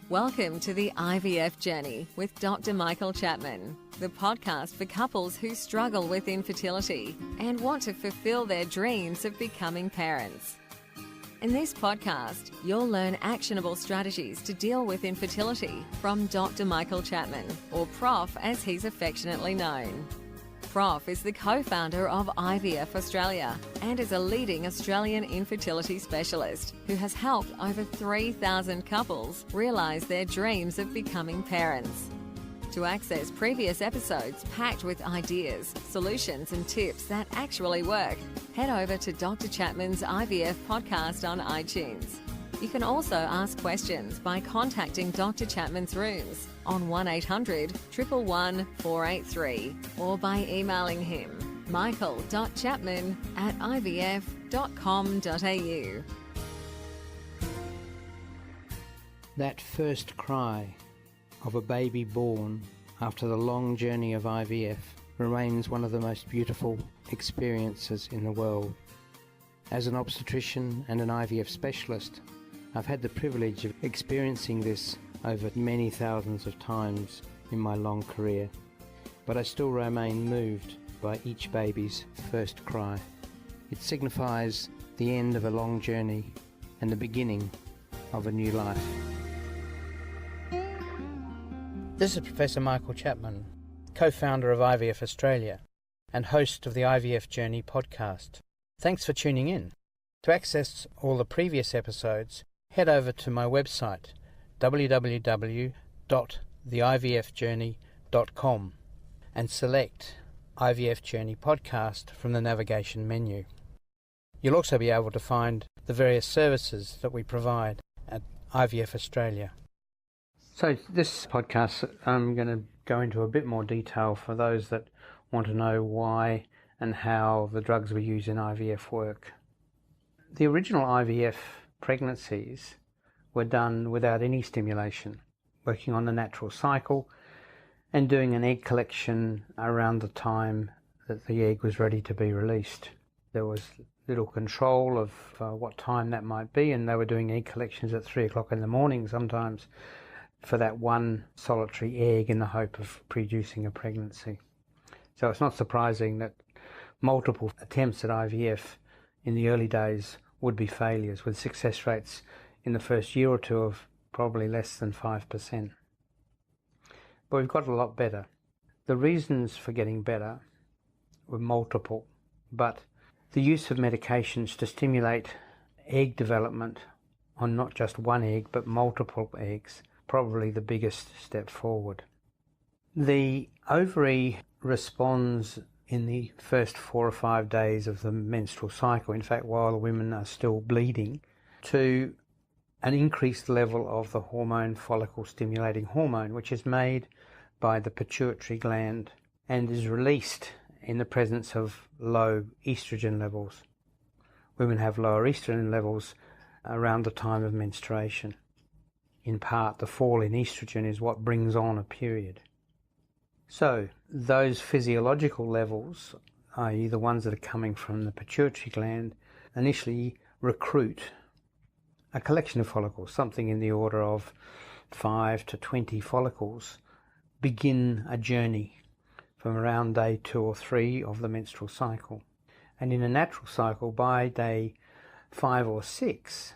Welcome to the IVF Journey with Dr. Michael Chapman, the podcast for couples who struggle with infertility and want to fulfill their dreams of becoming parents. In this podcast, you'll learn actionable strategies to deal with infertility from Dr. Michael Chapman, or Prof as he's affectionately known. Prof is the co-founder of IVF Australia and is a leading Australian infertility specialist who has helped over 3,000 couples realise their dreams of becoming parents. To access previous episodes packed with ideas, solutions and tips that actually work, head over to Dr. Chapman's IVF podcast on iTunes. You can also ask questions by contacting Dr. Chapman's rooms on 1800 111 483 or by emailing him michael.chapman@ivf.com.au. That first cry of a baby born after the long journey of IVF remains one of the most beautiful experiences in the world. As an obstetrician and an IVF specialist, I've had the privilege of experiencing this over many thousands of times in my long career, but I still remain moved by each baby's first cry. It signifies the end of a long journey and the beginning of a new life. This is Professor Michael Chapman, co-founder of IVF Australia and host of the IVF Journey podcast. Thanks for tuning in. To access all the previous episodes, head over to my website www.theivfjourney.com and select IVF Journey Podcast from the navigation menu. You'll also be able to find the various services that we provide at IVF Australia. So this podcast, I'm going to go into a bit more detail for those that want to know why and how the drugs we use in IVF work. The original IVF pregnancies were done without any stimulation, working on the natural cycle and doing an egg collection around the time that the egg was ready to be released. There was little control of what time that might be, and they were doing egg collections at 3 o'clock in the morning sometimes for that one solitary egg in the hope of producing a pregnancy. So it's not surprising that multiple attempts at IVF in the early days would be failures, with success rates in the first year or two of probably less than 5%. But we've got a lot better. The reasons for getting better were multiple, but the use of medications to stimulate egg development on not just one egg but multiple eggs, probably the biggest step forward. The ovary responds in the first 4 or 5 days of the menstrual cycle, in fact while the women are still bleeding, to an increased level of the hormone, follicle stimulating hormone, which is made by the pituitary gland and is released in the presence of low estrogen levels. Women have lower estrogen levels around the time of menstruation. In part, the fall in estrogen is what brings on a period. So those physiological levels, i.e. the ones that are coming from the pituitary gland, initially recruit a collection of follicles, something in the order of 5 to 20 follicles, begin a journey from around day 2 or 3 of the menstrual cycle. And in a natural cycle, by day 5 or 6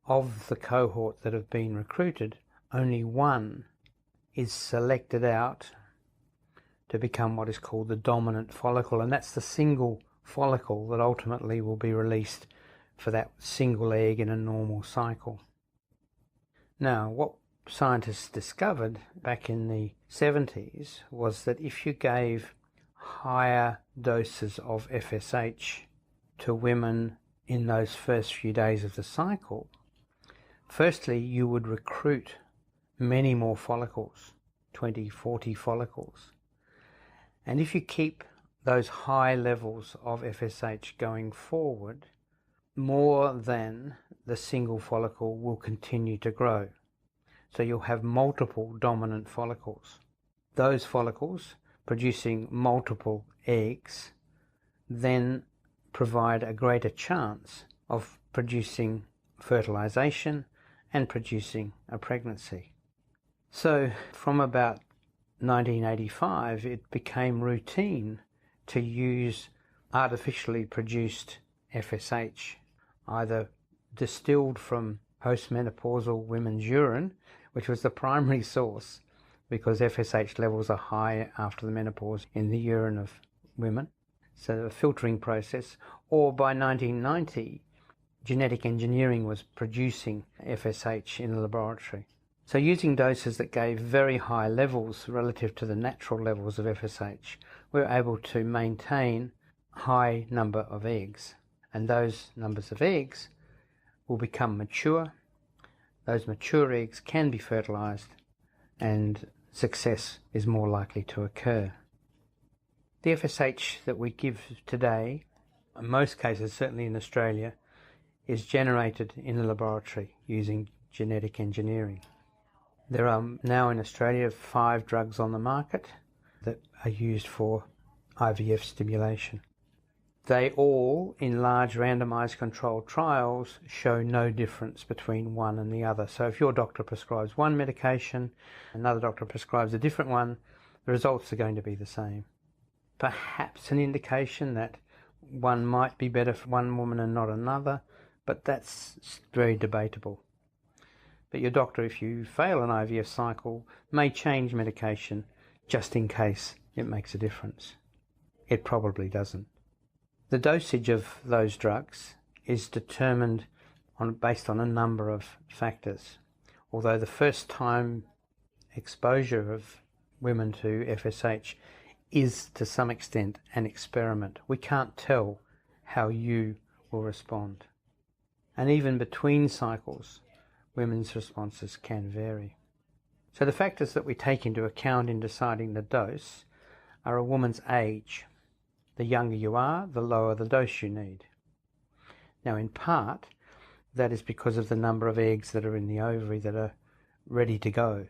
of the cohort that have been recruited, only one is selected out to become what is called the dominant follicle, and that's the single follicle that ultimately will be released for that single egg in a normal cycle. Now, what scientists discovered back in the 70s was that if you gave higher doses of FSH to women in those first few days of the cycle, firstly, you would recruit many more follicles, 20, 40 follicles. And if you keep those high levels of FSH going forward, more than the single follicle will continue to grow. So you'll have multiple dominant follicles. Those follicles producing multiple eggs then provide a greater chance of producing fertilization and producing a pregnancy. So from about 1985, it became routine to use artificially produced FSH, either distilled from postmenopausal women's urine, which was the primary source because FSH levels are high after the menopause in the urine of women, so a filtering process, or by 1990, genetic engineering was producing FSH in the laboratory. So using doses that gave very high levels relative to the natural levels of FSH, we were able to maintain high number of eggs. And those numbers of eggs will become mature. Those mature eggs can be fertilized and success is more likely to occur. The FSH that we give today, in most cases, certainly in Australia, is generated in the laboratory using genetic engineering. There are now in Australia 5 drugs on the market that are used for IVF stimulation. They all, in large randomized controlled trials, show no difference between one and the other. So if your doctor prescribes one medication, another doctor prescribes a different one, the results are going to be the same. Perhaps an indication that one might be better for one woman and not another, but that's very debatable. But your doctor, if you fail an IVF cycle, may change medication just in case it makes a difference. It probably doesn't. The dosage of those drugs is determined based on a number of factors. Although the first time exposure of women to FSH is to some extent an experiment, we can't tell how you will respond. And even between cycles, women's responses can vary. So the factors that we take into account in deciding the dose are a woman's age. The younger you are, the lower the dose you need. Now, in part, that is because of the number of eggs that are in the ovary that are ready to go.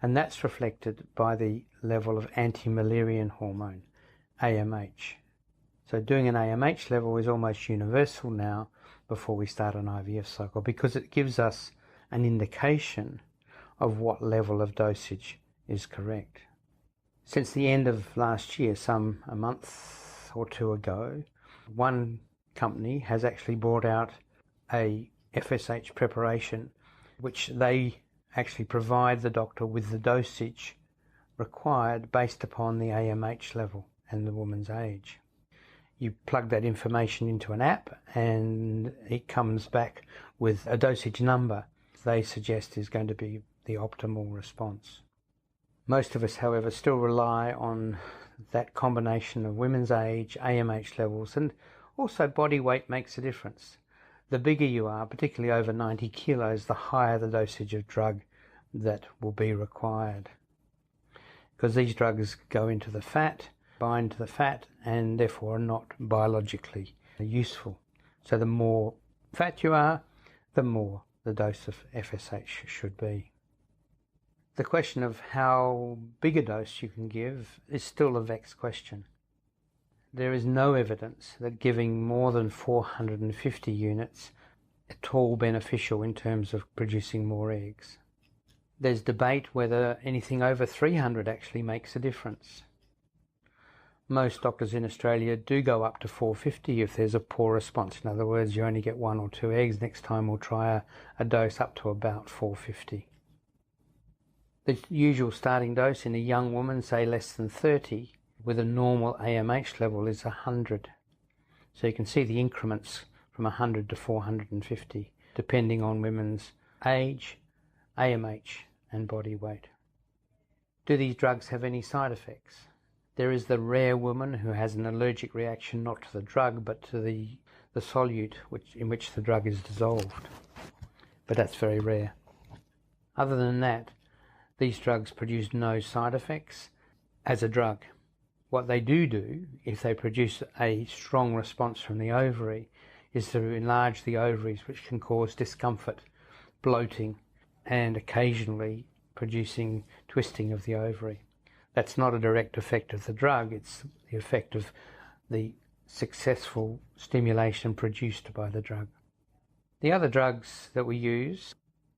And that's reflected by the level of anti-Müllerian hormone, AMH. So doing an AMH level is almost universal now before we start an IVF cycle because it gives us an indication of what level of dosage is correct. Since the end of last year, a month or two ago, one company has actually brought out a FSH preparation which they actually provide the doctor with the dosage required based upon the AMH level and the woman's age. You plug that information into an app and it comes back with a dosage number they suggest is going to be the optimal response. Most of us, however, still rely on that combination of women's age, AMH levels, and also body weight makes a difference. The bigger you are, particularly over 90 kilos, the higher the dosage of drug that will be required. Because these drugs go into the fat, bind to the fat, and therefore are not biologically useful. So the more fat you are, the more the dose of FSH should be. The question of how big a dose you can give is still a vexed question. There is no evidence that giving more than 450 units at all beneficial in terms of producing more eggs. There's debate whether anything over 300 actually makes a difference. Most doctors in Australia do go up to 450 if there's a poor response. In other words, you only get 1 or 2 eggs. Next time we'll try a dose up to about 450. The usual starting dose in a young woman, say less than 30, with a normal AMH level is 100. So you can see the increments from 100 to 450, depending on women's age, AMH, and body weight. Do these drugs have any side effects? There is the rare woman who has an allergic reaction not to the drug but to the solute in which the drug is dissolved. But that's very rare. Other than that, these drugs produce no side effects as a drug. What they do, if they produce a strong response from the ovary, is to enlarge the ovaries, which can cause discomfort, bloating, and occasionally producing twisting of the ovary. That's not a direct effect of the drug, it's the effect of the successful stimulation produced by the drug. The other drugs that we use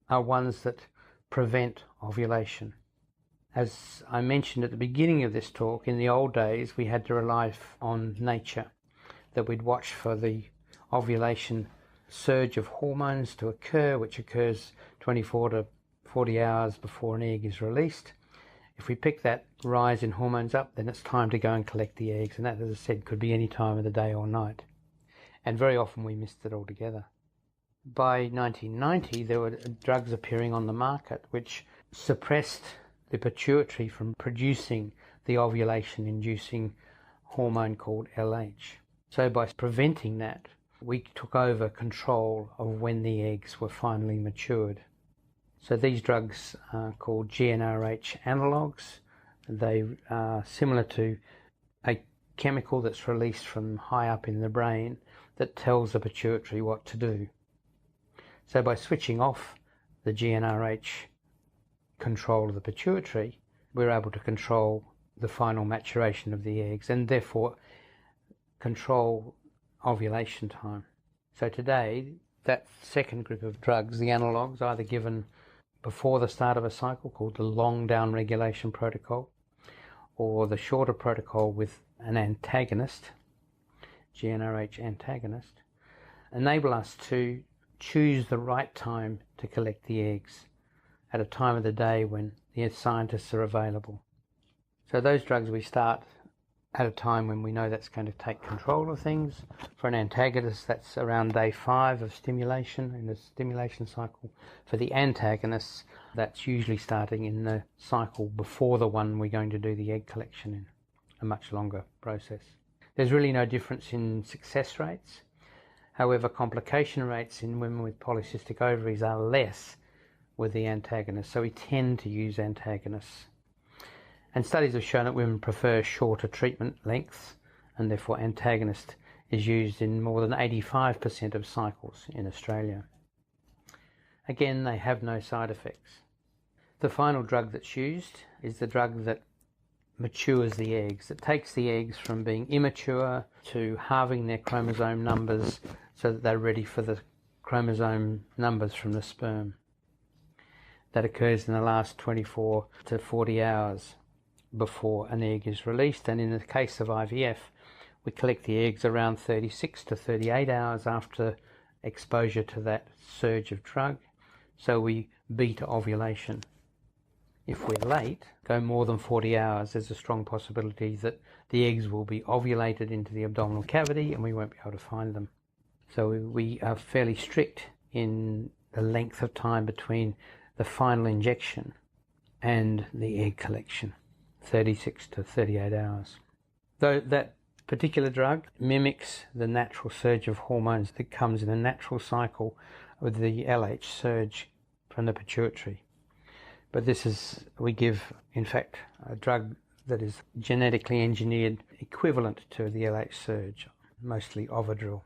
are ones that prevent ovulation. As I mentioned at the beginning of this talk, in the old days we had to rely on nature, that we'd watch for the ovulation surge of hormones to occur, which occurs 24 to 40 hours before an egg is released. If we pick that rise in hormones up, then it's time to go and collect the eggs, and that, as I said, could be any time of the day or night. And very often we missed it altogether. By 1990, there were drugs appearing on the market which suppressed the pituitary from producing the ovulation-inducing hormone called LH. So by preventing that, we took over control of when the eggs were finally matured. So these drugs are called GnRH analogues. They are similar to a chemical that's released from high up in the brain that tells the pituitary what to do. So by switching off the GnRH control of the pituitary, we're able to control the final maturation of the eggs and therefore control ovulation time. So today, that second group of drugs, the analogues, either given before the start of a cycle called the long down regulation protocol, or the shorter protocol with an antagonist, GnRH antagonist, enable us to choose the right time to collect the eggs at a time of the day when the scientists are available. So those drugs we start at a time when we know that's going to take control of things. For an antagonist, that's around day 5 of stimulation in the stimulation cycle. For the antagonists, that's usually starting in the cycle before the one we're going to do the egg collection in, a much longer process. There's really no difference in success rates. However, complication rates in women with polycystic ovaries are less with the antagonists, so we tend to use antagonists. And studies have shown that women prefer shorter treatment lengths, and therefore antagonist is used in more than 85% of cycles in Australia. Again, they have no side effects. The final drug that's used is the drug that matures the eggs. It takes the eggs from being immature to halving their chromosome numbers so that they're ready for the chromosome numbers from the sperm. That occurs in the last 24 to 40 hours before an egg is released, and in the case of IVF, we collect the eggs around 36 to 38 hours after exposure to that surge of drug, so we beat ovulation. If we're late, go more than 40 hours, there's a strong possibility that the eggs will be ovulated into the abdominal cavity and we won't be able to find them. So we are fairly strict in the length of time between the final injection and the egg collection, 36 to 38 hours. Though that particular drug mimics the natural surge of hormones that comes in a natural cycle with the LH surge from the pituitary. But we give, in fact, a drug that is genetically engineered equivalent to the LH surge, mostly Ovidril.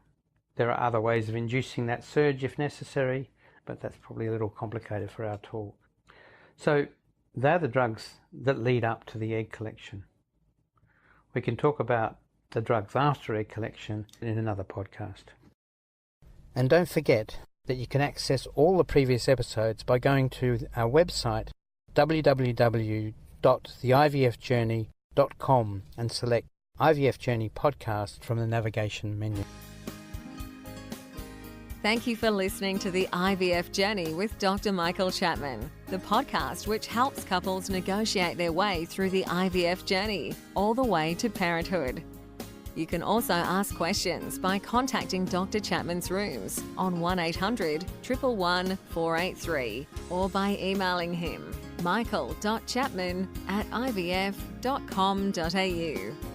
There are other ways of inducing that surge if necessary, but that's probably a little complicated for our talk. So they're the drugs that lead up to the egg collection. We can talk about the drugs after egg collection in another podcast. And don't forget that you can access all the previous episodes by going to our website www.theivfjourney.com and select IVF Journey Podcast from the navigation menu. Thank you for listening to the IVF Journey with Dr. Michael Chapman, the podcast which helps couples negotiate their way through the IVF journey, all the way to parenthood. You can also ask questions by contacting Dr. Chapman's rooms on 1800 111 483 or by emailing him michael.chapman@ivf.com.au.